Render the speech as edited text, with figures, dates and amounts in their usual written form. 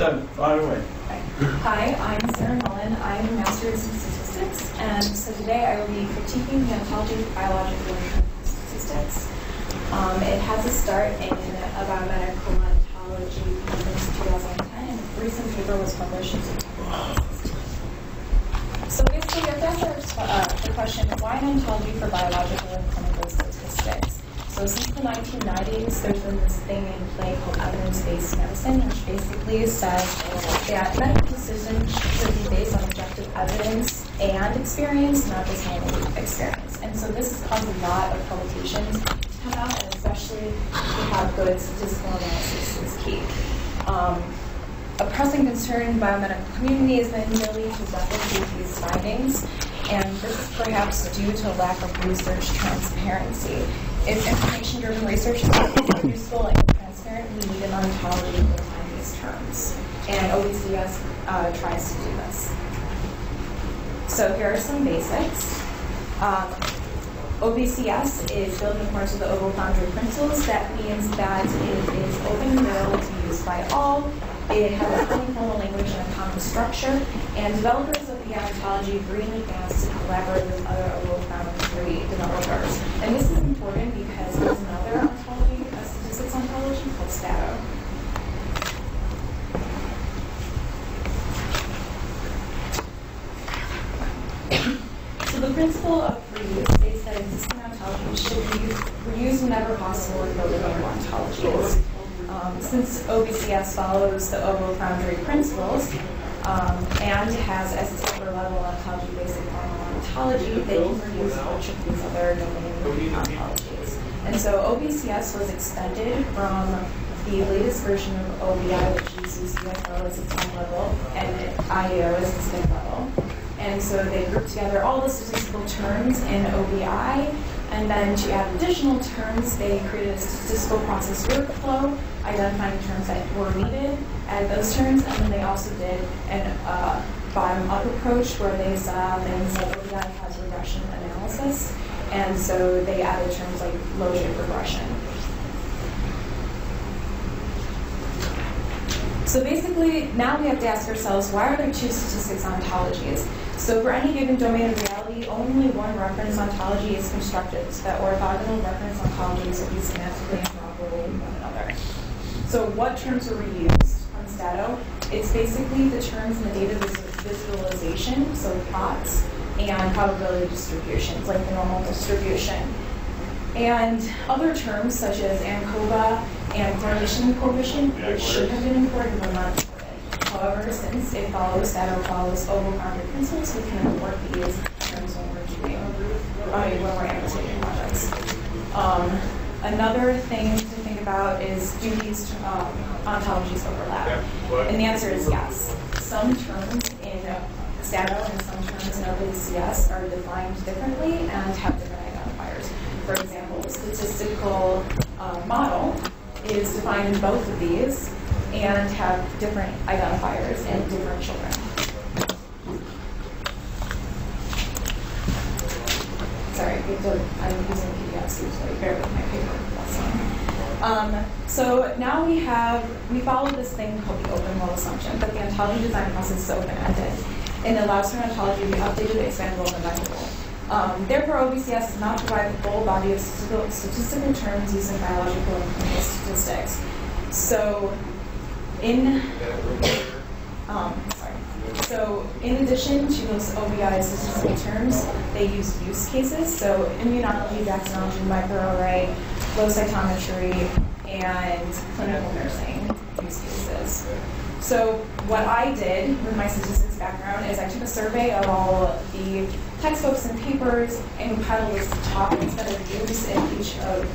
done. Fire away. Hi, I'm Sarah Mullin. I'm a master's in statistics, and so today I will be critiquing the ontology of biological and clinical statistics. It has a start in a biomedical ontology conference in 2010, and a recent paper was published in September 2016. So basically, you have to ask the question, why an ontology for biological and clinical statistics? So since the 1990s, there's been this thing in play called evidence-based medicine, which basically says that medical decisions should be based on objective evidence and experience, not just only experience. And so this has caused a lot of publications to come out, and especially to have good statistical analysis is key. A pressing concern in the biomedical community is the inability to replicate these findings, and this is perhaps due to a lack of research transparency. If information-driven research is useful and transparent, we need an ontology to define these terms. And OBCS tries to do this. So here are some basics. OBCS is built in accordance with the Oval Boundary Principles. That means that it is open and available to be used by all. It has a common formal language and a common structure, and developers of the ontology agree in advance to collaborate with other Oval Boundary developers. And this is important because there's another ontology, a statistics ontology called STATO. So the principle of reuse states that existing ontologies should be reused whenever possible in building new ontologies. Since OBCS follows the Oval Boundary Principles and has as its upper level ontology basic formal ontology, they can reuse much of these other domain ontologies. And so OBCS was extended from the latest version of OBI, which uses UFO as its high level and IEO as its mid level. And so they grouped together all the statistical terms in OBI, and then to add additional terms, they created a statistical process workflow, identifying terms that were needed, added those terms, and then they also did an bottom-up approach where they saw things like OBI has regression analysis, and so they added terms like logit regression. So basically, now we have to ask ourselves, why are there two statistics ontologies? So for any given domain of reality, only one reference ontology is constructed, so that orthogonal reference ontologies will be semantically interoperable with one another. So what terms are reused on STATO? It's basically the terms in the data visualization, so plots, and probability distributions, like the normal distribution. And other terms such as ANCOVA and correlation coefficient, which should have been imported, were not imported. However, since it follows STATO follows Oval Boundary Principles, we can import these terms when we're annotating projects. Another thing to think about is, do these ontologies overlap? And the answer is yes. Some terms in STATO and some terms in OBCS are defined differently and have different identifiers. For example, the statistical model is defined in both of these and have different identifiers in different children. Sorry, I'm using PDF, so bear with my paper. That's fine. So now we follow this thing called the open world assumption, that the ontology design process is open-ended, and it allows for an ontology to be updated, expandable, and amendable. Therefore, OBCS does not provide the full body of statistical terms used in biological and clinical statistics. So, in addition to those OBI statistical terms, they use use cases. So, immunology, vaccinology, microarray, flow cytometry, and clinical nursing use cases. So what I did with my statistics background is I took a survey of all the textbooks and papers and compiled a list of topics that are used in each of